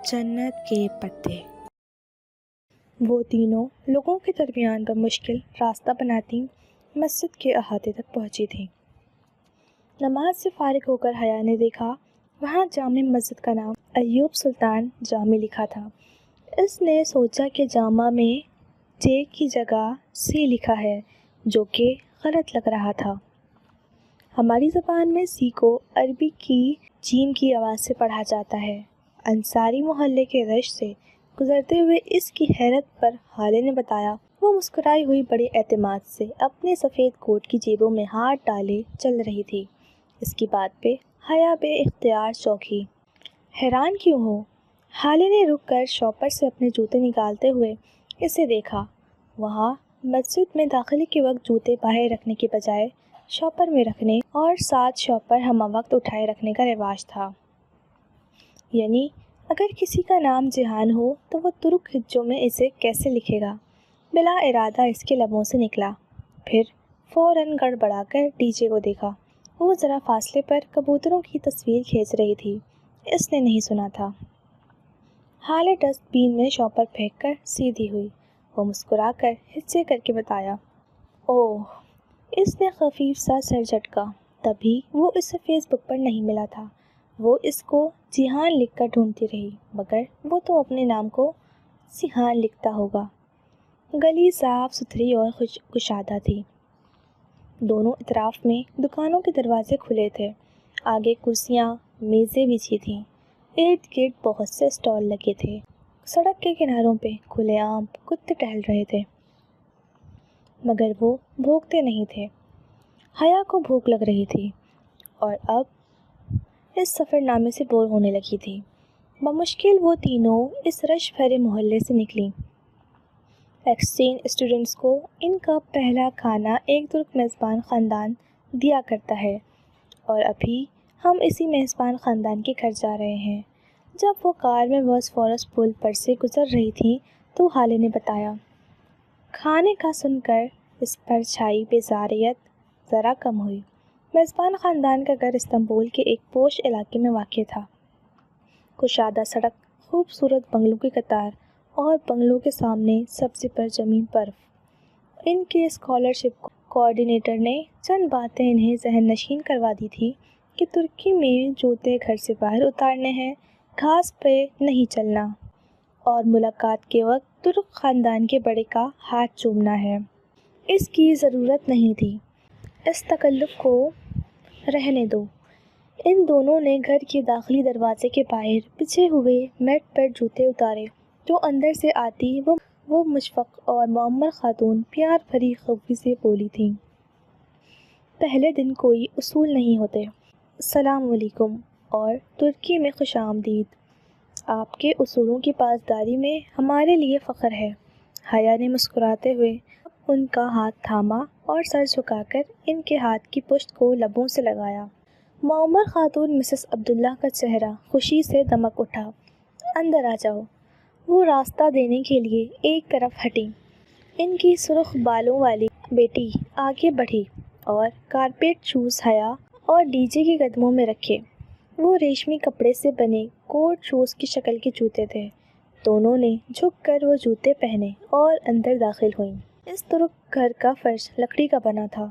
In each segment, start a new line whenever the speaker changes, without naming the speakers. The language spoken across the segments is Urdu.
جنت کے پتے۔ وہ تینوں لوگوں کے درمیان بمشکل راستہ بناتی مسجد کے احاطے تک پہنچی تھیں۔ نماز سے فارغ ہو کر حیا نے دیکھا وہاں جامع مسجد کا نام ایوب سلطان جامع لکھا تھا۔ اس نے سوچا کہ جامع میں جے کی جگہ سی لکھا ہے جو کہ غلط لگ رہا تھا۔ ہماری زبان میں سی کو عربی کی جیم کی آواز سے پڑھا جاتا ہے۔ انصاری محلے کے رش سے گزرتے ہوئے اس کی حیرت پر حالے نے بتایا۔ وہ مسکرائی ہوئی بڑے اعتماد سے اپنے سفید کوٹ کی جیبوں میں ہاتھ ڈالے چل رہی تھی۔ اس کی بات پہ حیا بے اختیار چونکی۔ حیران کیوں ہو؟ حالے نے رک کر شاپر سے اپنے جوتے نکالتے ہوئے اسے دیکھا۔ وہاں مسجد میں داخلے کے وقت جوتے باہر رکھنے کے بجائے شاپر میں رکھنے اور ساتھ شاپر ہمہ وقت اٹھائے رکھنے کا رواج تھا۔ یعنی اگر کسی کا نام جہان ہو تو وہ ترک ہجوں میں اسے کیسے لکھے گا؟ بلا ارادہ اس کے لبوں سے نکلا۔ پھر فوراً گڑبڑا کر ڈی جے کو دیکھا۔ وہ ذرا فاصلے پر کبوتروں کی تصویر کھینچ رہی تھی۔ اس نے نہیں سنا تھا۔ حالے ڈسٹ بین میں شاپر پھینک کر سیدھی ہوئی۔ وہ مسکرا کر ہچے کر کے بتایا، اوہ! اس نے خفیف سا سر جھٹکا۔ تبھی وہ اسے فیس بک پر نہیں ملا تھا۔ وہ اس کو جیہان لکھ کر ڈھونڈتی رہی مگر وہ تو اپنے نام کو سیحان لکھتا ہوگا۔ گلی صاف ستھری اور کشادہ تھی۔ دونوں اطراف میں دکانوں کے دروازے کھلے تھے۔ آگے کرسیاں میزیں بچھی تھیں۔ ارد گرد بہت سے اسٹال لگے تھے۔ سڑک کے کناروں پہ کھلے عام کتے ٹہل رہے تھے مگر وہ بھونکتے نہیں تھے۔ حیا کو بھوک لگ رہی تھی اور اب اس سفر نامے سے بور ہونے لگی تھی۔ بمشکل وہ تینوں اس رش بھرے محلے سے نکلیں۔ ایکسچینج اسٹوڈنٹس کو ان کا پہلا کھانا ایک ترک میزبان خاندان دیا کرتا ہے اور ابھی ہم اسی میزبان خاندان کے گھر جا رہے ہیں۔ جب وہ کار میں بوسفورس پل پر سے گزر رہی تھی تو حالے نے بتایا۔ کھانے کا سن کر اس پر چھائی بیزاریت ذرا کم ہوئی۔ میزبان خاندان کا گھر استنبول کے ایک پوش علاقے میں واقع تھا۔ کشادہ سڑک، خوبصورت بنگلوں کی قطار اور بنگلوں کے سامنے سبزے پر جمی برف۔ ان کے اسکالرشپ کوآرڈینیٹر نے چند باتیں انہیں ذہن نشین کروا دی تھی کہ ترکی میں جوتے گھر سے باہر اتارنے ہیں، گھاس پہ نہیں چلنا اور ملاقات کے وقت ترک خاندان کے بڑے کا ہاتھ چومنا ہے۔ اس کی ضرورت نہیں تھی۔ اس تکلف کو رہنے دو۔ ان دونوں نے گھر کے داخلی دروازے کے باہر بچھے ہوئے میٹ پر جوتے اتارے تو اندر سے آتی وہ مشفق اور معمر خاتون پیار بھری خوبی سے بولی تھیں، پہلے دن کوئی اصول نہیں ہوتے۔ السلام علیکم اور ترکی میں خوش آمدید۔ آپ کے اصولوں کی پاسداری میں ہمارے لیے فخر ہے۔ حیا نے مسکراتے ہوئے ان کا ہاتھ تھاما اور سر جھکا کر ان کے ہاتھ کی پشت کو لبوں سے لگایا۔ معمر خاتون مسز عبداللہ کا چہرہ خوشی سے دمک اٹھا۔ اندر آ جاؤ۔ وہ راستہ دینے کے لیے ایک طرف ہٹی۔ ان کی سرخ بالوں والی بیٹی آگے بڑھی اور کارپیٹ شوز حیا اور ڈی جے کے قدموں میں رکھے۔ وہ ریشمی کپڑے سے بنے کوٹ شوز کی شکل کے جوتے تھے۔ دونوں نے جھک کر وہ جوتے پہنے اور اندر داخل ہوئیں۔ اس ترک گھر کا فرش لکڑی کا بنا تھا۔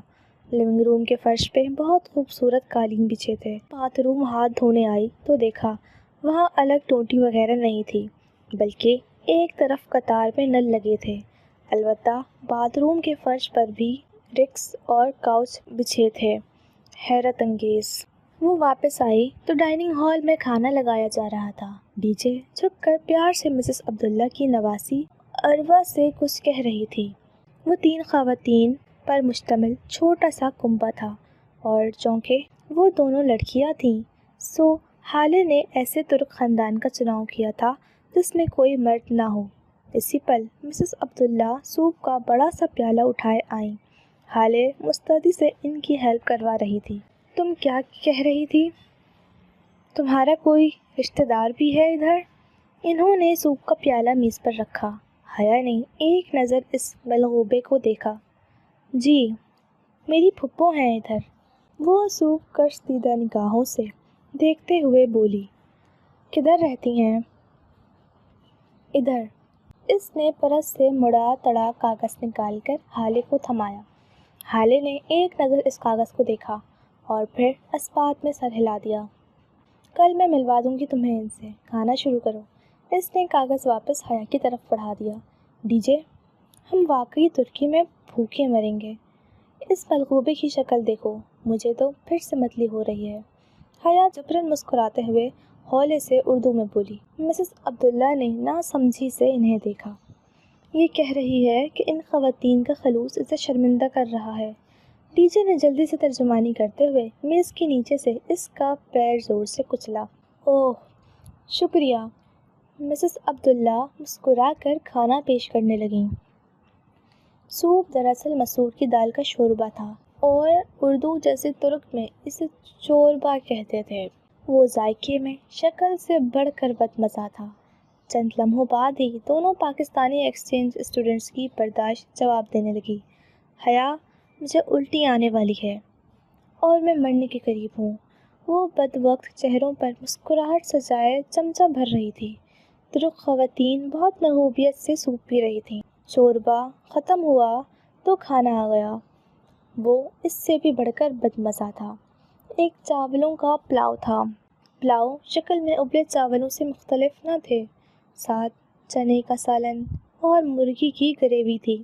لیونگ روم کے فرش پہ بہت خوبصورت قالین بچھے تھے۔ باتھ روم ہاتھ دھونے آئی تو دیکھا وہاں الگ ٹوٹی وغیرہ نہیں تھی بلکہ ایک طرف قطار میں نل لگے تھے۔ البتہ باتھ روم کے فرش پر بھی ریکس اور کاؤچ بچھے تھے۔ حیرت انگیز۔ وہ واپس آئی تو ڈائننگ ہال میں کھانا لگایا جا رہا تھا۔ ڈی جے جھک کر پیار سے مسز عبداللہ کی نواسی عروہ سے کچھ کہہ رہی تھی۔ وہ 3 خواتین پر مشتمل چھوٹا سا کنبہ تھا اور چونکہ وہ دونوں لڑکیاں تھیں سو حالے نے ایسے ترک خاندان کا چناؤ کیا تھا جس میں کوئی مرد نہ ہو۔ اسی پل مسز عبداللہ سوپ کا بڑا سا پیالہ اٹھائے آئیں۔ حالے مستعدی سے ان کی ہیلپ کروا رہی تھی۔ تم کیا کہہ رہی تھی؟ تمہارا کوئی رشتہ دار بھی ہے ادھر؟ انہوں نے سوپ کا پیالہ میز پر رکھا۔ حیا نے ایک نظر اس ملغوبے کو دیکھا۔ جی، میری پھپھو ہیں ادھر۔ وہ سوپ کشیدہ نگاہوں سے دیکھتے ہوئے بولی۔ کدھر رہتی ہیں؟ ادھر۔ اس نے پرس سے مڑا تڑا کاغذ نکال کر ہالے کو تھمایا۔ ہالے نے ایک نظر اس کاغذ کو دیکھا اور پھر اسبات میں سر ہلا دیا۔ کل میں ملوا دوں گی تمہیں ان سے، کھانا شروع کرو۔ اس نے کاغذ واپس حیا کی طرف بڑھا دیا۔ ڈیجے، ہم واقعی ترکی میں بھوکے مریں گے۔ اس ملغوبے کی شکل دیکھو، مجھے تو پھر سے متلی ہو رہی ہے۔ حیا جبراً مسکراتے ہوئے ہولے سے اردو میں بولی۔ مسز عبداللہ نے ناسمجھی سے انہیں دیکھا۔ یہ کہہ رہی ہے کہ ان خواتین کا خلوص اسے شرمندہ کر رہا ہے۔ ڈی جے نے جلدی سے ترجمانی کرتے ہوئے میز کے نیچے سے اس کا پیر زور سے کچلا۔ اوہ، شکریہ۔ مسز عبداللہ مسکرا کر کھانا پیش کرنے لگیں۔ سوپ دراصل مسور کی دال کا شوربہ تھا اور اردو جیسے ترک میں اسے چوربا کہتے تھے۔ وہ ذائقے میں شکل سے بڑھ کر بدمزہ تھا۔ چند لمحوں بعد ہی دونوں پاکستانی ایکسچینج اسٹوڈنٹس کی برداشت جواب دینے لگی۔ حیا، مجھے الٹی آنے والی ہے اور میں مرنے کے قریب ہوں۔ وہ بد وقت چہروں پر مسکراہٹ سجائے چمچہ بھر رہی تھی۔ ترک خواتین بہت محبوبیت سے سوپ پی رہی تھیں۔ شوربہ ختم ہوا تو کھانا آ گیا۔ وہ اس سے بھی بڑھ کر بدمزہ تھا۔ ایک چاولوں کا پلاؤ تھا۔ پلاؤ شکل میں ابلے چاولوں سے مختلف نہ تھے۔ ساتھ چنے کا سالن اور مرغی کی گریوی تھی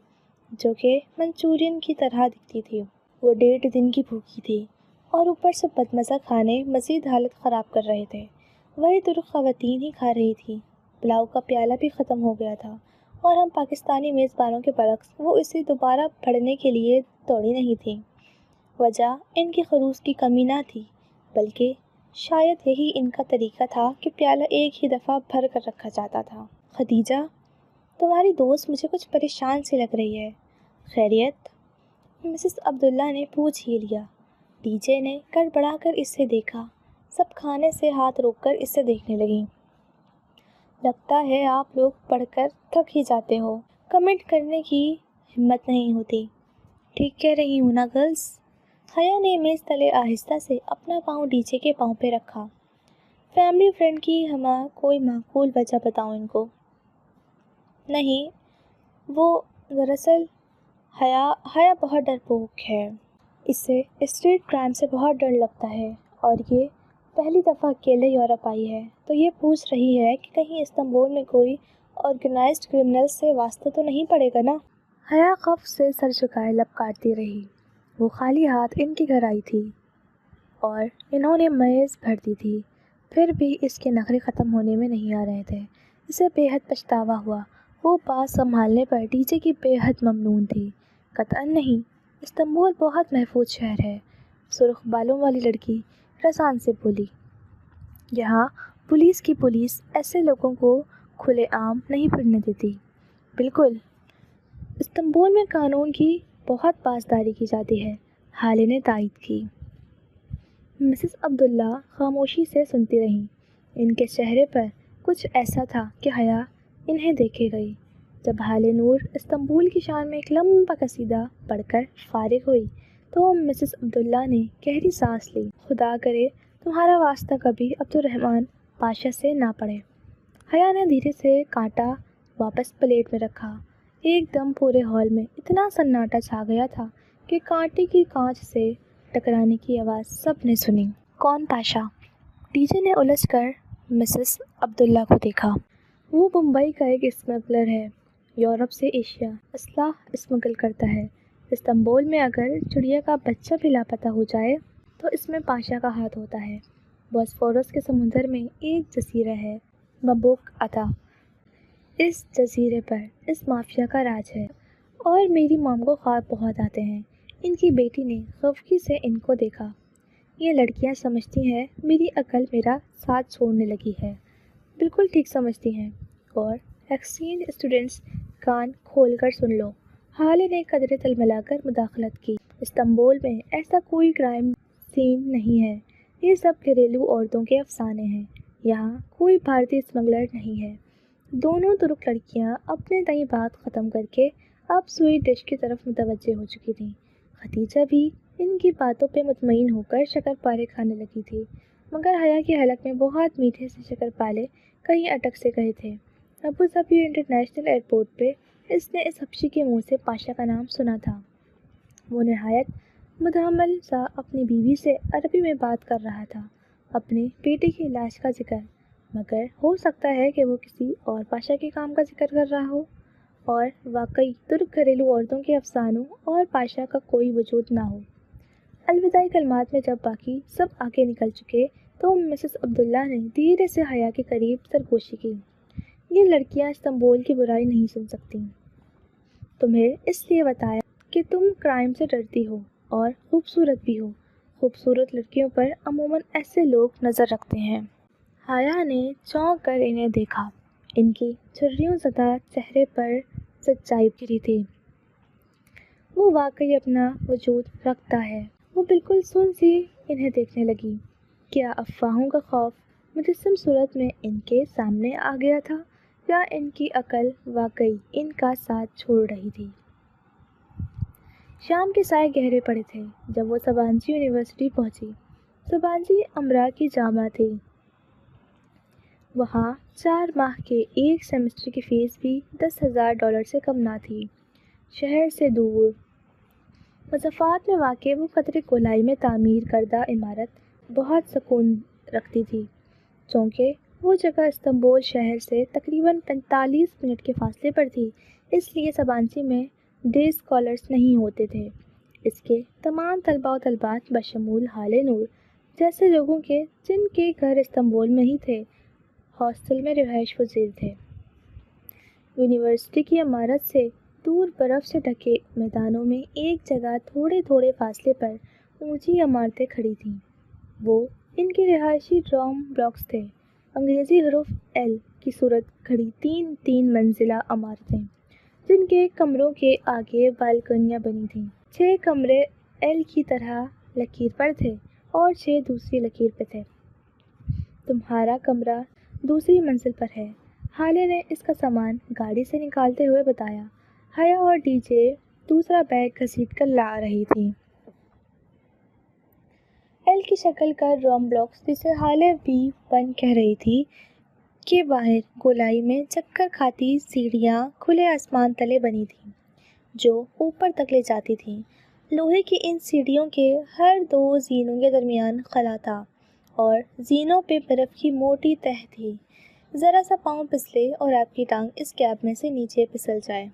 جو کہ منچورین کی طرح دکھتی تھی۔ وہ 1.5 دن کی بھوکی تھی اور اوپر سے بدمزہ کھانے مزید حالت خراب کر رہے تھے۔ وہی ترک خواتین ہی کھا رہی تھی۔ پلاؤ کا پیالہ بھی ختم ہو گیا تھا اور ہم پاکستانی میزبانوں کے برعکس وہ اسے دوبارہ پڑھنے کے لیے دوڑی نہیں تھیں۔ وجہ ان کی خلوص کی کمی نہ تھی، بلکہ شاید یہی ان کا طریقہ تھا کہ پیالہ ایک ہی دفعہ بھر کر رکھا جاتا تھا۔ خدیجہ، تمہاری دوست مجھے کچھ پریشان سی لگ رہی ہے، خیریت؟ مسز عبداللہ نے پوچھ ہی لیا۔ ڈی جے نے گڑبڑا کر اسے دیکھا۔ سب کھانے سے ہاتھ روک کر اسے دیکھنے لگیں۔ لگتا ہے آپ لوگ پڑھ کر تھک ہی جاتے ہو، کمنٹ کرنے کی ہمت نہیں ہوتی۔ ٹھیک کہہ رہی ہوں نا گرلز؟ حیا نے میز تلے آہستہ سے اپنا پاؤں ڈی جے کے پاؤں پہ رکھا۔ فیملی فرینڈ کی کوئی معقول وجہ بتاؤ ان کو۔ نہیں، وہ دراصل حیا بہت ڈرپوک ہے۔ اسے اسٹریٹ کرائم سے بہت ڈر لگتا ہے اور یہ پہلی دفعہ اکیلے یورپ آئی ہے تو یہ پوچھ رہی ہے کہ کہیں استنبول میں کوئی آرگنائزڈ کرمنل سے واسطہ تو نہیں پڑے گا نا۔ حیا خوف سے سر جھکائے لب کاٹتی رہی۔ وہ خالی ہاتھ ان کے گھر آئی تھی اور انہوں نے میز بھر دی تھی، پھر بھی اس کے نخرے ختم ہونے میں نہیں آ رہے تھے۔ اسے بے حد پچھتاوا ہوا۔ وہ بات سنبھالنے پر ڈی جے کی بے حد ممنون تھی۔ قطعاً نہیں، استنبول بہت محفوظ شہر ہے، سرخ بالوں والی لڑکی رزان سے بولی۔ یہاں پولیس ایسے لوگوں کو کھلے عام نہیں پھرنے دیتی۔ بالکل، استنبول میں قانون کی بہت پاسداری کی جاتی ہے، حالے نے تائید کی۔ مسز عبداللہ خاموشی سے سنتی رہیں۔ ان کے چہرے پر کچھ ایسا تھا کہ حیا انہیں دیکھے گئی۔ جب حالے نور استنبول کی شان میں ایک لمبا قصیدہ پڑھ کر فارغ ہوئی تو مسز عبداللہ نے گہری سانس لی۔ خدا کرے تمہارا واسطہ کبھی عبدالرحمن پاشا سے نہ پڑے۔ حیا نے دھیرے سے کانٹا واپس پلیٹ میں رکھا۔ ایک دم پورے ہال میں اتنا سناٹا چھا گیا تھا کہ کانٹے کی کانچ سے ٹکرانے کی آواز سب نے سنی۔ کون پاشا؟ ڈی جے نے الجھ کر مسز عبداللہ کو دیکھا۔ وہ ممبئی کا ایک اسمگلر ہے، یورپ سے ایشیا اسلحہ اسمگل کرتا ہے۔ استنبول میں اگر چڑیا کا بچہ بھی لاپتہ ہو جائے تو اس میں پاشا کا ہاتھ ہوتا ہے۔ بوسفورس کے سمندر میں ایک جزیرہ ہے، مبوک عطا۔ اس جزیرے پر اس مافیا کا راج ہے اور میری مام کو خواب بہت آتے ہیں۔ ان کی بیٹی نے خفگی سے ان کو دیکھا۔ یہ لڑکیاں سمجھتی ہیں میری عقل میرا ساتھ چھوڑنے لگی ہے۔ بالکل ٹھیک سمجھتی ہیں، اور ایکسچینج اسٹوڈنٹس کان کھول کر سن لو۔ حالے نے قدرے تلملا کر مداخلت کی۔ استنبول میں ایسا کوئی کرائم سین نہیں ہے، یہ سب گھریلو عورتوں کے افسانے ہیں۔ یہاں کوئی بھارتی اسمگلر نہیں ہے۔ دونوں ترک لڑکیاں اپنے تئیں بات ختم کر کے اب سویٹ ڈش کی طرف متوجہ ہو چکی تھیں۔ خدیجہ بھی ان کی باتوں پہ مطمئن ہو کر شکر پالے کھانے لگی تھی، مگر حیا کے حلق میں بہت میٹھے سے شکر پالے کہیں اٹک سے گئے تھے۔ ابو ظبی انٹرنیشنل ایئرپورٹ پہ اس نے اس حبشی کے منہ سے پاشا کا نام سنا تھا۔ وہ نہایت متحمل سا اپنی بیوی سے عربی میں بات کر رہا تھا، اپنے بیٹے کے علاج کا ذکر، مگر ہو سکتا ہے کہ وہ کسی اور پاشا کے کام کا ذکر کر رہا ہو، اور واقعی ترک گھریلو عورتوں کے افسانوں اور پاشا کا کوئی وجود نہ ہو۔ الوداعی کلمات میں جب باقی سب آگے نکل چکے تو مسز عبداللہ نے دھیرے سے حیا کے قریب سرگوشی کی۔ یہ لڑکیاں استنبول کی برائی نہیں سن سکتیں۔ تمہیں اس لیے بتایا کہ تم کرائم سے ڈرتی ہو اور خوبصورت بھی ہو۔ خوبصورت لڑکیوں پر عموماً ایسے لوگ نظر رکھتے ہیں۔ حیا نے چونک کر انہیں دیکھا۔ ان کی جھریوں زدہ چہرے پر سچائی گری تھی۔ وہ واقعی اپنا وجود رکھتا ہے۔ وہ بالکل سن سی انہیں دیکھنے لگی۔ کیا افواہوں کا خوف مجسم صورت میں ان کے سامنے آ گیا تھا، یا ان کی عقل واقعی ان کا ساتھ چھوڑ رہی تھی؟ شام کے سائے گہرے پڑے تھے جب وہ سبانسی یونیورسٹی پہنچی۔ سبانسی امرا کی جامعہ تھی۔ وہاں 4 ماہ کے ایک سیمسٹر کی فیس بھی $10,000 سے کم نہ تھی۔ شہر سے دور مسافات میں واقع وہ قطر گولائی میں تعمیر کردہ عمارت بہت سکون رکھتی تھی، چونکہ وہ جگہ استنبول شہر سے تقریباً 45 منٹ کے فاصلے پر تھی، اس لیے سبانسی میں ڈے اسکالرس نہیں ہوتے تھے۔ اس کے تمام طلباء و طالبات بشمول حال نور جیسے لوگوں کے جن کے گھر استنبول میں ہی تھے، ہاسٹل میں رہائش پذیر تھے۔ یونیورسٹی کی عمارت سے دور برف سے ڈھکے میدانوں میں ایک جگہ تھوڑے تھوڑے فاصلے پر اونچی عمارتیں کھڑی تھیں۔ وہ ان کے رہائشی ڈورم بلاکس تھے، انگریزی حروف ایل کی صورت کھڑی 3 منزلہ عمارتیں، جن کے کمروں کے آگے بالکنیاں بنی تھیں۔ 6 کمرے ایل کی طرح لکیر پر تھے اور 6 دوسری لکیر پہ تھے۔ تمہارا کمرہ دوسری منزل پر ہے، حالے نے اس کا سامان گاڑی سے نکالتے ہوئے بتایا۔ حیا اور ڈی جے دوسرا بیگ گھسیٹ کر لا رہی تھیں۔ ایل کی شکل کا ڈورم بلاکس، جسے حالے B1 کہہ رہی تھی، کے باہر گولائی میں چکر کھاتی سیڑھیاں کھلے آسمان تلے بنی تھیں جو اوپر تک لے جاتی تھیں۔ لوہے کی ان سیڑھیوں کے ہر 2 زینوں کے درمیان خلا تھا اور زینوں پہ برف کی موٹی تہہ تھی۔ ذرا سا پاؤں پھسلے اور آپ کی ٹانگ اس گیپ میں سے نیچے پھسل جائے۔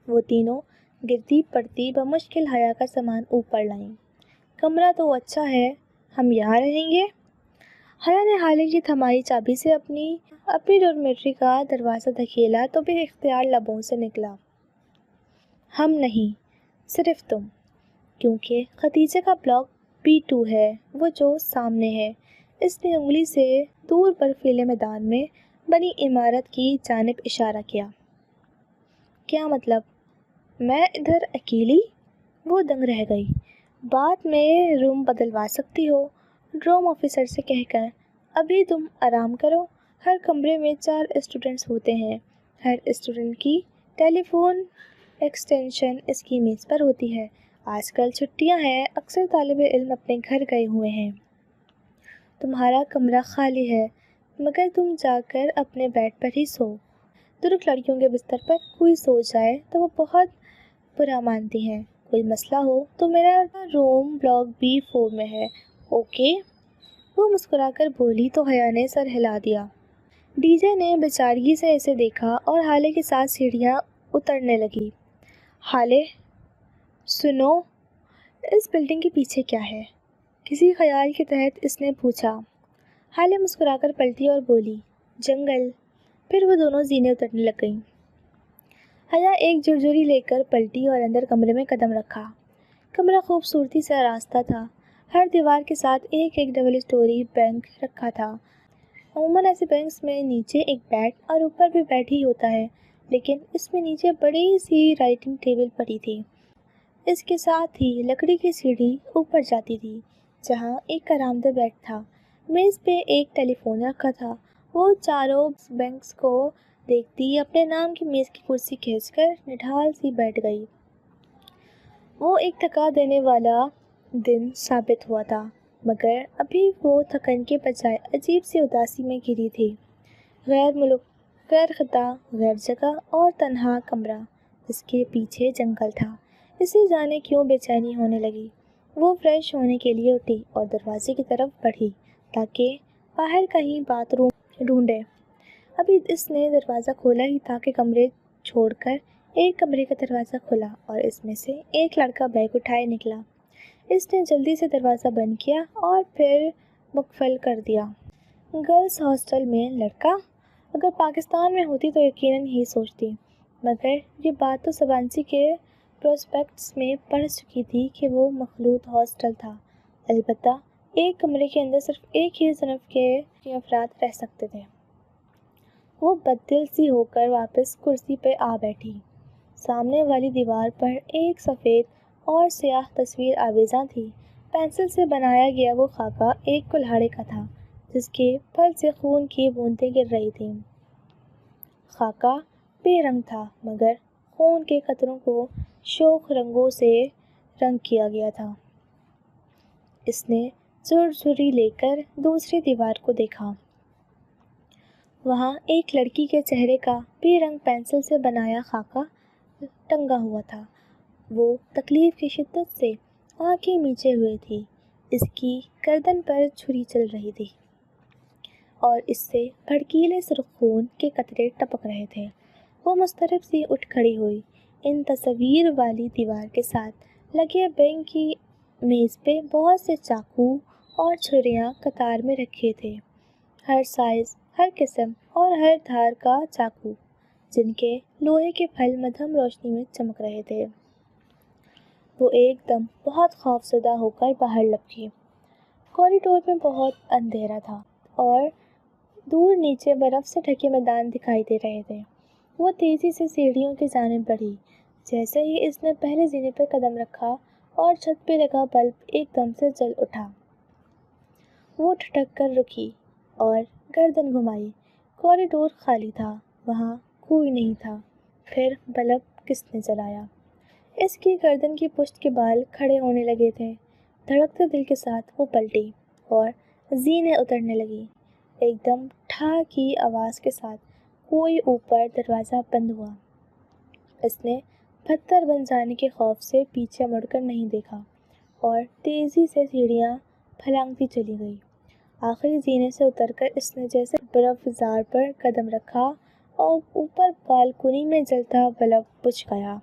وہ تینوں گرتی پڑتی بمشکل حیا کا سامان اوپر لائیں۔ کمرہ تو اچھا ہے، ہم یہاں رہیں گے؟ حیا نے حالے کی تھمائی چابی سے اپنی ڈورمیٹری کا دروازہ دھکیلا تو بے اختیار لبوں سے نکلا، ہم نہیں، صرف تم، کیونکہ خدیجہ کا بلاک B2 ہے، وہ جو سامنے ہے۔ اس نے انگلی سے دور برفیلے میدان میں بنی عمارت کی جانب اشارہ کیا۔ کیا مطلب؟ میں ادھر اکیلی؟ وہ دنگ رہ گئی۔ بعد میں روم بدلوا سکتی ہو، ڈروم آفیسر سے کہہ کر۔ ابھی تم آرام کرو۔ ہر کمرے میں 4 اسٹوڈنٹس ہوتے ہیں۔ ہر اسٹوڈنٹ کی ٹیلی فون ایکسٹینشن اس کی میز پر ہوتی ہے۔ آج کل چھٹیاں ہیں، اکثر طالب علم اپنے گھر گئے ہوئے ہیں۔ تمہارا کمرہ خالی ہے، مگر تم جا کر اپنے بیڈ پر ہی سو۔ ترک لڑکیوں کے بستر پر کوئی سو جائے تو وہ بہت برا مانتی ہیں۔ کوئی مسئلہ ہو تو میرا روم بلاک B4 میں ہے، اوکے؟ وہ مسکرا کر بولی تو حیا نے سر ہلا دیا۔ ڈی جے نے بیچارگی سے اسے دیکھا اور حالے کے ساتھ سیڑھیاں اترنے لگی۔ حالے، سنو، اس بلڈنگ کے پیچھے کیا ہے؟ کسی خیال کے تحت اس نے پوچھا۔ حالے مسکرا کر پلٹی اور بولی، جنگل۔ پھر وہ دونوں زینیں اترنے لگ گئیں۔ حیا ایک جھرجھری لے کر پلٹی اور اندر کمرے میں قدم رکھا۔ کمرہ خوبصورتی سے آراستہ تھا۔ ہر دیوار کے ساتھ ایک ڈبل اسٹوری بینک رکھا تھا۔ عموماً ایسے بینکس میں نیچے ایک بیڈ اور اوپر بھی بیڈ ہی ہوتا ہے، لیکن اس میں نیچے بڑی سی رائٹنگ ٹیبل پڑی تھی۔ اس کے ساتھ ہی لکڑی کی سیڑھی اوپر جاتی تھی، جہاں ایک آرام دہ بیڈ تھا۔ میز پہ ایک ٹیلی فون رکھا تھا۔ وہ چاروں بینکس کو دیکھتی اپنے نام کی میز کی کرسی کھینچ کر نڈھال سی بیٹھ گئی۔ وہ ایک تھکا دینے والا دن ثابت ہوا تھا، مگر ابھی وہ تھکن کے بجائے عجیب سی اداسی میں گھری تھی۔ غیر ملک غیر خطا، غیر جگہ اور تنہا کمرہ جس کے پیچھے جنگل تھا، اسے جانے کیوں بے چینی ہونے لگی۔ وہ فریش ہونے کے لیے اٹھی اور دروازے کی طرف بڑھی تاکہ باہر کہیں باتھ روم ڈھونڈے۔ ابھی اس نے دروازہ کھولا ہی تھا کہ کمرے چھوڑ کر ایک کمرے کا دروازہ کھلا اور اس میں سے ایک لڑکا بیگ اٹھائے نکلا۔ اس نے جلدی سے دروازہ بند کیا اور پھر مقفل کر دیا۔ گرلز ہاسٹل میں لڑکا؟ اگر پاکستان میں ہوتی تو یقیناً یہی سوچتی، مگر یہ بات تو سبانسی کے پروسپیکٹس میں پڑھ چکی تھی کہ وہ مخلوط ہاسٹل تھا، البتہ ایک کمرے کے اندر صرف ایک ہی صنف کے افراد رہ سکتے تھے۔ وہ بددل سی ہو کر واپس کرسی پہ آ بیٹھی۔ سامنے والی دیوار پر ایک سفید اور سیاہ تصویر آویزاں تھی۔ پینسل سے بنایا گیا وہ خاکہ ایک کلہاڑے کا تھا جس کے پھل سے خون کی بوندیں گر رہی تھیں۔ خاکہ بے رنگ تھا مگر خون کے قطروں کو شوخ رنگوں سے رنگ کیا گیا تھا۔ اس نے چھری لے کر دوسری دیوار کو دیکھا۔ وہاں ایک لڑکی کے چہرے کا بے رنگ پینسل سے بنایا خاکہ ٹنگا ہوا تھا۔ وہ تکلیف کی شدت سے آنکھیں میچے ہوئے تھی۔ اس کی گردن پر چھری چل رہی تھی اور اس سے بھڑکیلے سرخ خون کے قطرے ٹپک رہے تھے۔ وہ مضطرب سی اٹھ کھڑی ہوئی۔ ان تصاویر والی دیوار کے ساتھ لگے بینک کی میز پہ بہت سے چاقو اور چھریاں قطار میں رکھے تھے، ہر سائز، ہر قسم اور ہر دھار کا چاقو، جن کے لوہے کے پھل مدھم روشنی میں چمک رہے تھے۔ وہ ایک دم بہت خوفزدہ ہو کر باہر لپکی۔ کوریڈور میں بہت اندھیرا تھا اور دور نیچے برف سے ڈھکے میدان دکھائی دے رہے تھے۔ وہ تیزی سے سیڑھیوں کی جانب بڑھی۔ جیسے ہی اس نے پہلے زینے پر قدم رکھا اور چھت پہ لگا بلب ایک دم سے جل اٹھا۔ وہ ٹھٹک کر رکی اور گردن گھمائی۔ کوریڈور خالی تھا، وہاں کوئی نہیں تھا۔ پھر بلب کس نے جلایا؟ اس کی گردن کی پشت کے بال کھڑے ہونے لگے تھے۔ دھڑکتے دل کے ساتھ وہ پلٹی اور زینیں اترنے لگی۔ ایک دم ٹھا کی آواز کے ساتھ کوئی اوپر دروازہ بند ہوا۔ اس نے پتھر بن جانے کے خوف سے پیچھے مڑ کر نہیں دیکھا اور تیزی سے سیڑھیاں پھلانگتی چلی گئی۔ آخری زینے سے اتر کر اس نے جیسے برف زار پر قدم رکھا اور اوپر بالکنی میں جلتا بلب بجھ گیا۔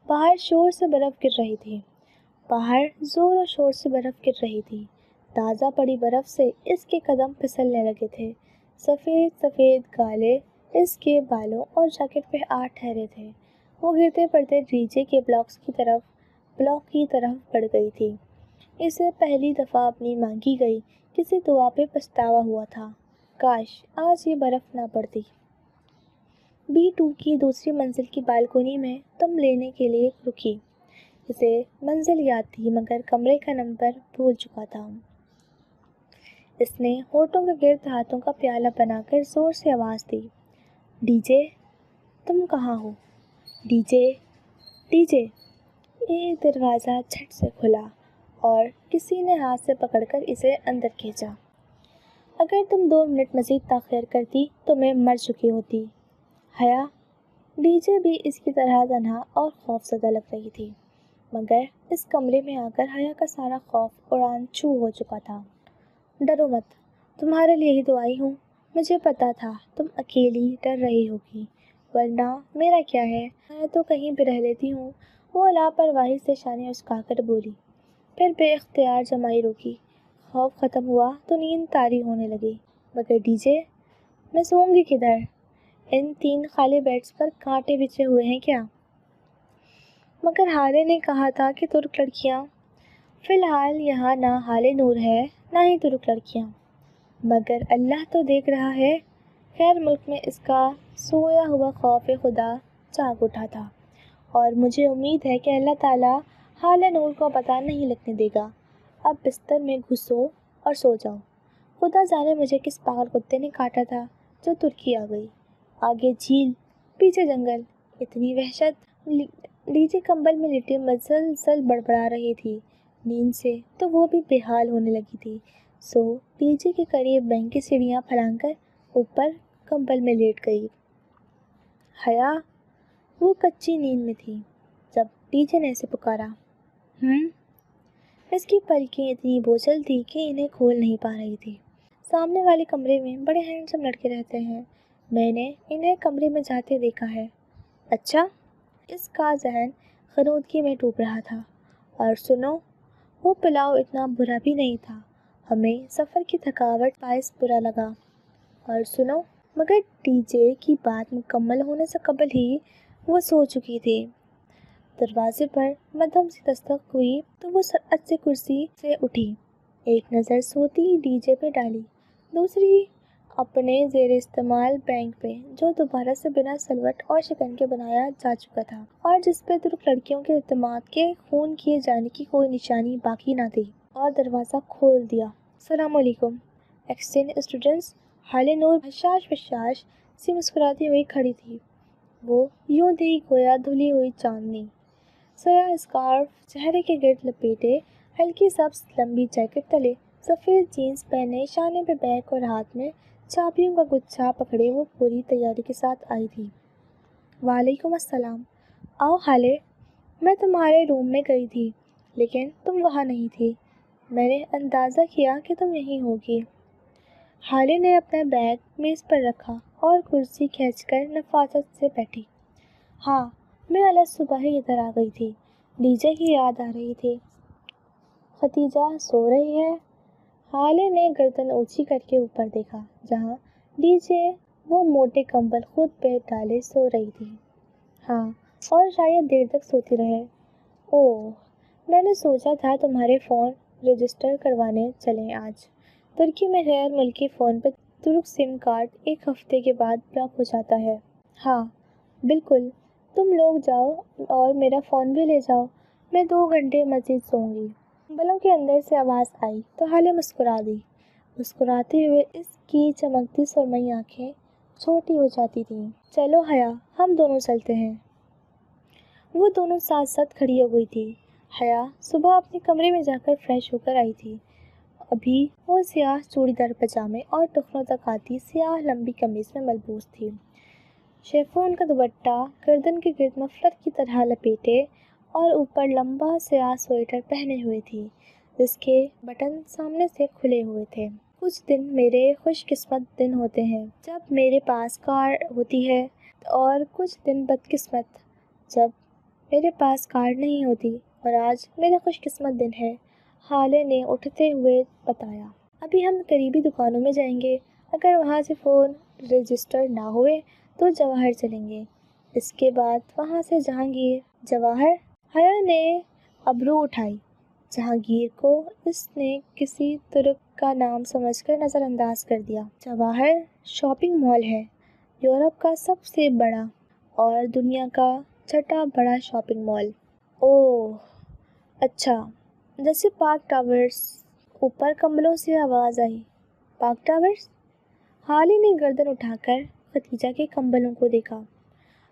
باہر شور سے برف گر رہی تھی۔ باہر زور و شور سے برف گر رہی تھی۔ تازہ پڑی برف سے اس کے قدم پھسلنے لگے تھے۔ سفید سفید گالے اس کے بالوں اور جیکٹ پہ آ ٹھہرے تھے۔ وہ گرتے پڑتے ڈی جے کے بلاک کی طرف بڑھ گئی تھی۔ اسے پہلی دفعہ اپنی مانگی گئی کسی دعا پہ پچھتاوا ہوا تھا۔ کاش آج یہ برف نہ پڑتی۔ B2 کی دوسری منزل کی بالکنی میں دم لینے کے لیے رکی۔ اسے منزل یاد تھی مگر کمرے کا نمبر بھول چکا تھا۔ اس نے ہونٹوں کے گرد ہاتھوں کا پیالہ بنا کر زور سے آواز دی، ڈی جے، تم کہاں ہو؟ D J, D J. ایک دروازہ جھٹ سے کھلا اور کسی نے ہاتھ سے پکڑ کر اسے اندر کھینچا۔ اگر تم 2 منٹ مزید تاخیر کرتی تو میں مر چکی ہوتی۔ حیا؟ ڈی جے بھی اس کی طرح تنہا اور خوف زدہ لگ رہی تھی، مگر اس کمرے میں آ کر حیا کا سارا خوف اڑان چھو ہو چکا تھا۔ ڈرو مت، تمہارے لیے ہی تو آئی ہوں۔ مجھے پتا تھا تم اکیلی ڈر رہی ہوگی، ورنہ میرا کیا ہے، میں تو کہیں بھی رہ لیتی ہوں۔ وہ لاپرواہی سے شانے اسکا کر بولی، پھر بے اختیار جمائی روکی۔ خوف ختم ہوا تو نیند طاری ہونے لگی۔ مگر ڈی جے، میں سوؤں گی کدھر؟ ان 3 خالی بیڈز پر کانٹے بچھے ہوئے ہیں کیا؟ مگر ہالے نے کہا تھا کہ ترک لڑکیاں۔ فی الحال یہاں نہ حال نور ہے نہ ہی ترک لڑکیاں، مگر اللہ تو دیکھ رہا ہے۔ خیر ملک میں اس کا سویا ہوا خوف خدا جاگ اٹھا تھا اور مجھے امید ہے کہ اللہ تعالیٰ حال نور کو پتہ نہیں لگنے دے گا۔ اب بستر میں گھسو اور سو جاؤ۔ خدا جانے مجھے کس پاگل کتے نے کاٹا تھا جو ترکی آ گئی۔ آگے جھیل، پیچھے جنگل، اتنی وحشت۔ ڈی جے کمبل میں لیٹے مسلسل بڑبڑا رہی تھی نیند سے تو وہ بھی بے حال ہونے لگی تھی۔ سو ڈی جے کے قریب بینک کی سیڑھیاں پھلانگ کر اوپر کمبل میں لیٹ گئی۔ حیا وہ کچی نیند میں تھی جب ڈی جے نے اسے پکارا۔ اس کی پلکیں اتنی بوجھل تھی کہ انہیں کھول نہیں پا رہی تھی۔ سامنے والے کمرے میں بڑے ہینڈسم لڑکے رہتے ہیں، میں نے انہیں کمرے میں جاتے دیکھا ہے۔ اچھا؟ اس کا ذہن خنودگی میں ڈوب رہا تھا۔ اور سنو، وہ پلاؤ اتنا برا بھی نہیں تھا، ہمیں سفر کی تھکاوٹ باعث برا لگا۔ اور سنو، مگر ڈی جے کی بات مکمل ہونے سے قبل ہی وہ سو چکی تھی۔ دروازے پر مدھم سی دستک ہوئی تو وہ سرعت سے کرسی سے اٹھی، ایک نظر سوتی ڈی جے پہ ڈالی، دوسری اپنے زیر استعمال بینگ پہ جو دوبارہ سے بنا سلوٹ اور شکن کے بنایا جا چکا تھا اور جس پہ ترک لڑکیوں کے اعتماد کے خون کیے جانے کی کوئی نشانی باقی نہ تھی، اور دروازہ کھول دیا۔ السلام علیکم ایکسچینج اسٹوڈنٹس۔ حالِ نور حشاش بشاش سی مسکراتی ہوئی کھڑی تھی، وہ یوں تھی گویا دھلی ہوئی چاندنی، سیاہ اسکارف چہرے کے گرد لپیٹے، ہلکی سبز لمبی جیکٹ تلے سفید جینس پہنے، شانے پہ بیگ اور ہاتھ میں چابیوں کا گچھا پکڑے وہ پوری تیاری کے ساتھ آئی تھی۔ وعلیکم السلام۔ آؤ حالے، میں تمہارے روم میں گئی تھی لیکن تم وہاں نہیں تھی، میں نے اندازہ کیا کہ تم یہیں ہوگی۔ حالے نے اپنا بیگ میز پر رکھا اور کرسی کھینچ کر نفاست سے بیٹھی۔ ہاں، میں الگ صبح ہی ادھر آ گئی تھی، ڈی جے کی یاد آ رہی تھی۔ ختیجہ سو رہی ہے؟ حالے نے گردن اونچی کر کے اوپر دیکھا جہاں ڈی جے وہ موٹے کمبل خود پہ ڈالے سو رہی تھی۔ ہاں، اور شاید دیر تک سوتی رہے۔ اوہ، میں نے سوچا تھا تمہارے فون رجسٹر کروانے چلیں آج۔ ترکی میں غیر ملکی فون پہ ترک سم کارڈ ایک ہفتے کے بعد بلاک ہو جاتا ہے۔ ہاں بالکل، تم لوگ جاؤ اور میرا فون بھی لے جاؤ، میں 2 گھنٹے مزید سوؤں گی۔ کمبلوں کے اندر سے آواز آئی تو حالے مسکرا دی۔ مسکراتے ہوئے اس کی چمکتی سرمئی آنکھیں چھوٹی ہو جاتی تھیں۔ چلو حیا، ہم دونوں چلتے ہیں۔ وہ دونوں ساتھ ساتھ کھڑی ہو گئی تھی۔ حیا صبح اپنے کمرے میں جا کر فریش ہو کر آئی تھی۔ ابھی وہ سیاہ چوڑی دار پجامے اور ٹخنوں تک آتی سیاہ لمبی قمیض میں ملبوس تھی، شیفون کا دوپٹہ گردن کے گرد مفلر کی طرح لپیٹے اور اوپر لمبا سیاہ سویٹر پہنے ہوئے تھی جس کے بٹن سامنے سے کھلے ہوئے تھے۔ کچھ دن میرے خوش قسمت دن ہوتے ہیں جب میرے پاس کار ہوتی ہے، اور کچھ دن بدقسمت جب میرے پاس کار نہیں ہوتی، اور آج میرا خوش قسمت دن ہے، حالے نے اٹھتے ہوئے بتایا۔ ابھی ہم قریبی دکانوں میں جائیں گے، اگر وہاں سے فون رجسٹر نہ ہوئے تو جواہر چلیں گے، اس کے بعد وہاں سے جہانگیر۔ جواہر؟ حیا نے ابرو اٹھائی۔ جہانگیر کو اس نے کسی ترک کا نام سمجھ کر نظر انداز کر دیا۔ جواہر شاپنگ مال ہے، یورپ کا سب سے بڑا اور دنیا کا 6واں بڑا شاپنگ مال۔ اوہ اچھا، جیسے پارک ٹاورز۔ اوپر کمبلوں سے آواز آئی۔ Park towers? حالے نے گردن اٹھا کر ختیجہ کے کمبلوں کو دیکھا۔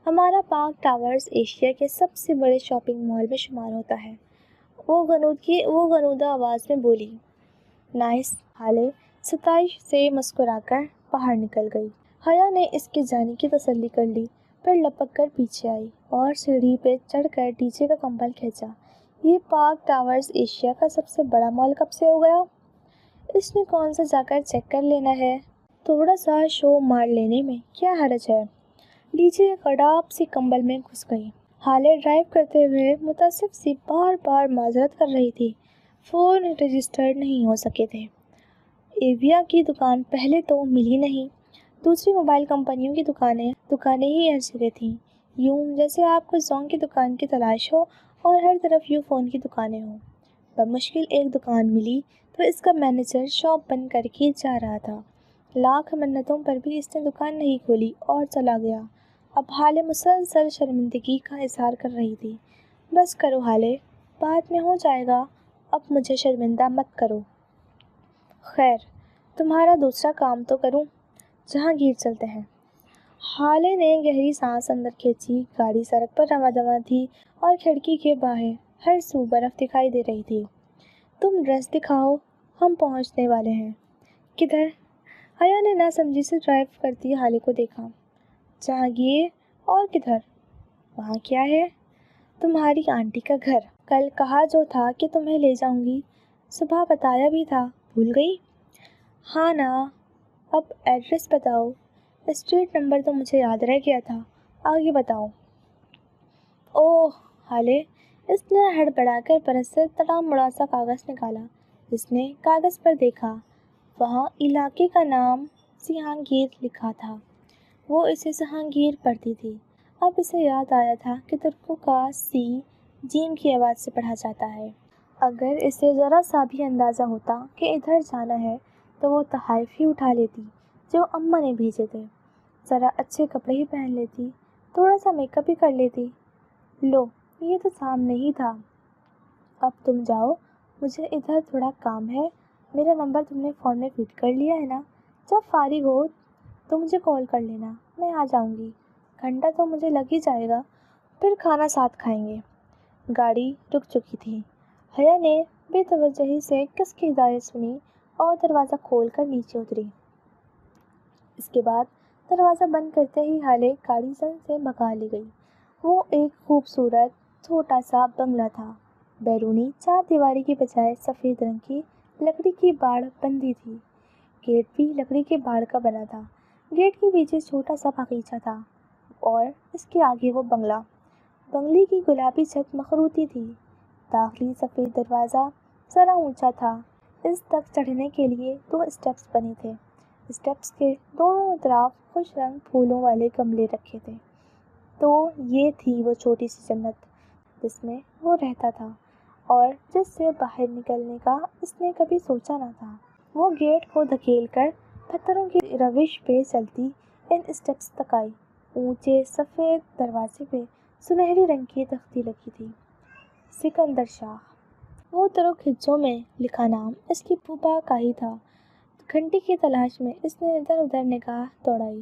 ہمارا پارک ٹاورز ایشیا کے سب سے بڑے شاپنگ مال میں شمار ہوتا ہے، وہ غنودہ آواز میں بولی۔ نائس۔ حالے ستائش سے مسکرا کر باہر نکل گئی۔ حیا نے اس کے جانے کی تسلی کر لی، پھر لپک کر پیچھے آئی اور سیڑھی پہ چڑھ کر ڈی جے کا کمبل کھینچا۔ یہ پارک ٹاورز ایشیا کا سب سے بڑا مال کب سے ہو گیا؟ اس نے کون سا جا کر چیک کر لینا ہے، تھوڑا سا شو مار لینے میں کیا حرج ہے۔ ڈی جے گڈاپ سی کمبل میں گھس گئی۔ حالے ڈرائیو کرتے ہوئے متاسف سی بار بار معذرت کر رہی تھی، فون رجسٹرڈ نہیں ہو سکے تھے۔ ایویا کی دکان پہلے تو ملی نہیں، دوسری موبائل کمپنیوں کی دکانیں ہی ہر جگہ تھیں، یوں جیسے آپ کو زونگ کی دکان کی تلاش ہو اور ہر طرف یوں فون کی دکانیں ہوں۔ بمشکل ایک دکان ملی تو اس کا مینیجر شاپ بند کر کے جا رہا تھا، لاکھ منتوں پر بھی اس نے دکان نہیں کھولی اور چلا گیا۔ اب حالے مسلسل شرمندگی کا اظہار کر رہی تھی۔ بس کرو حالے، بعد میں ہو جائے گا، اب مجھے شرمندہ مت کرو۔ خیر، تمہارا دوسرا کام تو کروں، جہانگیر چلتے ہیں۔ حالے نے گہری سانس اندر کھینچی۔ گاڑی سڑک پر رواں دواں تھی اور کھڑکی کے باہر ہر سو برف دکھائی دے رہی تھی۔ تم ڈریس دکھاؤ، ہم پہنچنے والے ہیں۔ کدھر؟ حیا نے ناسمجھی سے ڈرائیو کرتی حالے کو دیکھا۔ جہانگیر، اور کدھر؟ وہاں کیا ہے؟ تمہاری آنٹی کا گھر۔ کل کہا جو تھا کہ تمہیں لے جاؤں گی، صبح بتایا بھی تھا، بھول گئی؟ ہاں نا، اب ایڈریس بتاؤ۔ اسٹریٹ نمبر تو مجھے یاد رہ گیا تھا، آگے بتاؤ۔ اوہ حالے، اس نے ہڑبڑا کر پرس سے تڑام مڑا سا کاغذ نکالا۔ اس نے کاغذ پر دیکھا، وہاں علاقے کا نام سیانگیر لکھا تھا۔ وہ اسے سہانگیر پڑھتی تھی۔ اب اسے یاد آیا تھا کہ ترکوں کا سی جیم کی آواز سے پڑھا جاتا ہے۔ اگر اسے ذرا سا بھی اندازہ ہوتا کہ ادھر جانا ہے تو وہ تحائف ہی اٹھا لیتی جو اماں نے بھیجے تھے، ذرا اچھے کپڑے ہی پہن لیتی، تھوڑا سا میک اپ بھی کر لیتی۔ لو، یہ تو سامنے ہی تھا۔ اب تم جاؤ، مجھے ادھر تھوڑا کام ہے۔ میرا نمبر تم نے فون میں فیڈ کر لیا ہے نا؟ جب فارغ ہو تو مجھے کال کر لینا، میں آ جاؤں گی۔ گھنٹہ تو مجھے لگ ہی جائے گا، پھر کھانا ساتھ کھائیں گے۔ گاڑی رک چکی تھی۔ حیا نے بے توجہی سے کس کی ہدایت سنی اور دروازہ کھول کر نیچے اتری۔ اس کے بعد دروازہ بند کرتے ہی حالے گاڑی زن سے بھگا لی گئی۔ وہ ایک خوبصورت چھوٹا سا بنگلہ تھا۔ بیرونی چار دیواری کی بجائے سفید رنگ کی لکڑی کی باڑ بندی تھی۔ گیٹ بھی لکڑی کے باڑ کا بنا تھا۔ گیٹ کے پیچھے چھوٹا سا باغیچہ تھا اور اس کے آگے وہ بنگلہ۔ بنگلے کی گلابی چھت مخروطی تھی۔ داخلی سفید دروازہ ذرا اونچا تھا۔ اس تک چڑھنے کے لیے 2 اسٹیپس بنے تھے۔ اسٹیپس کے دونوں اطراف خوش رنگ پھولوں والے گملے رکھے تھے۔ تو یہ تھی وہ چھوٹی سی جنت جس میں وہ رہتا تھا اور جس سے باہر نکلنے کا اس نے کبھی سوچا نہ تھا۔ وہ گیٹ کو دھکیل کر پتھروں کی روش پہ چلتی ان اسٹیپس تک آئی۔ اونچے سفید دروازے پہ سنہری رنگ کی تختی لگی تھی، سکندر شاہ۔ وہ ترک ہجوں میں لکھا نام اس کی پھوپھا کا ہی تھا۔ گھنٹی کی تلاش میں اس نے ادھر ادھر نگاہ دوڑائی۔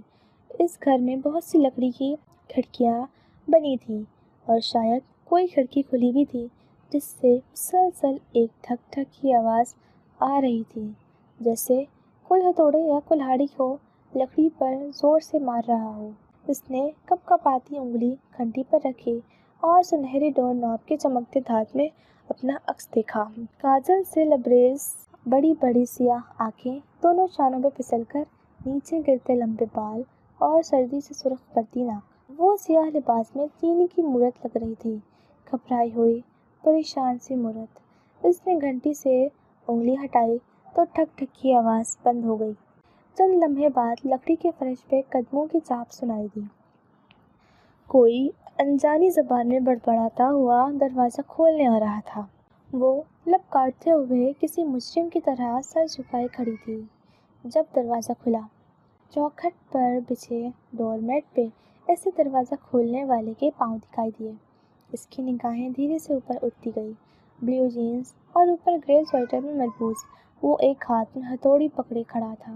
اس گھر میں بہت سی لکڑی کی کھڑکیاں بنی تھیں اور شاید کوئی کھڑکی کھلی بھی تھی جس سے مسلسل ایک ٹھک ٹھک کی آواز آ رہی تھی، جیسے کوئی ہتھوڑے یا کلہاڑی کو لکڑی پر زور سے مار رہا ہو۔ اس نے کپ کپاتی انگلی گھنٹی پر رکھی اور سنہری ڈور نوب کے چمکتے دھات میں اپنا عکس دیکھا۔ کاجل سے لبریز بڑی بڑی سیاہ آنکھیں، دونوں شانوں پہ پھسل کر نیچے گرتے لمبے بال اور سردی سے سرخ پڑتی ناک۔ وہ سیاہ لباس میں چینی کی مورت لگ رہی تھی، گھبرائی ہوئی پریشان سی مورت۔ اس نے گھنٹی سے انگلی ہٹائی تو ٹھک ٹھک کی آواز بند ہو گئی۔ چند لمحے بعد لکڑی کے فرش پہ قدموں کی چاپ سنائی دی۔ کوئی انجانی زبان میں بڑبڑاتا ہوا دروازہ کھولنے آ رہا تھا۔ وہ لب کاٹتے ہوئے کسی مجرم کی طرح سر جھکائے کھڑی تھی۔ جب دروازہ کھلا، چوکھٹ پر بچھے ڈور میٹ پہ اسے دروازہ کھولنے والے کے پاؤں دکھائی دیے۔ اس کی نگاہیں دھیرے سے اوپر اٹھتی گئی۔ بلیو جینز اور اوپر گرے سویٹر میں ملبوس وہ ایک ہاتھ میں ہتھوڑی پکڑے کھڑا تھا۔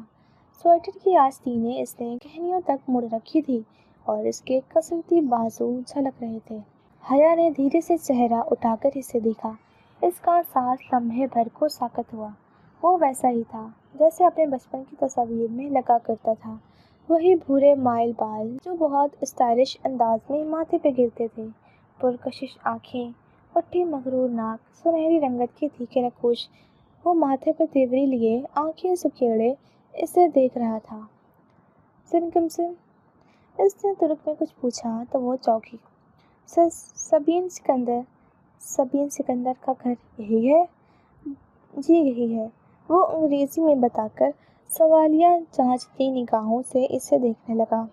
سویٹر کی آستینیں اس نے کہنیوں تک مڑ رکھی تھی اور اس کے کسرتی بازو جھلک رہے تھے۔ حیا نے دھیرے سے چہرہ اٹھا کر اسے دیکھا۔ اس کا سانس لمحے بھر کو ساکت ہوا۔ وہ ویسا ہی تھا جیسے اپنے بچپن کی تصاویر میں لگا کرتا تھا۔ وہی بھورے مائل بال جو بہت اسٹائلش انداز میں ماتھے پہ گرتے تھے، پرکشش آنکھیں، اٹھی مغرور ناک، سنہری رنگت کے تیکھے نقوش۔ وہ ماتھے پہ تیوری لیے آنکھیں سکیڑے اسے دیکھ رہا تھا۔ سنکمسن، اس نے ترک میں کچھ پوچھا تو وہ چونکی۔ سبین سکندر۔ سبین سکندر کا گھر یہی ہے؟ جی یہی ہے، وہ انگریزی میں بتا کر سوالیہ جانچتی نگاہوں سے اسے دیکھنے لگا۔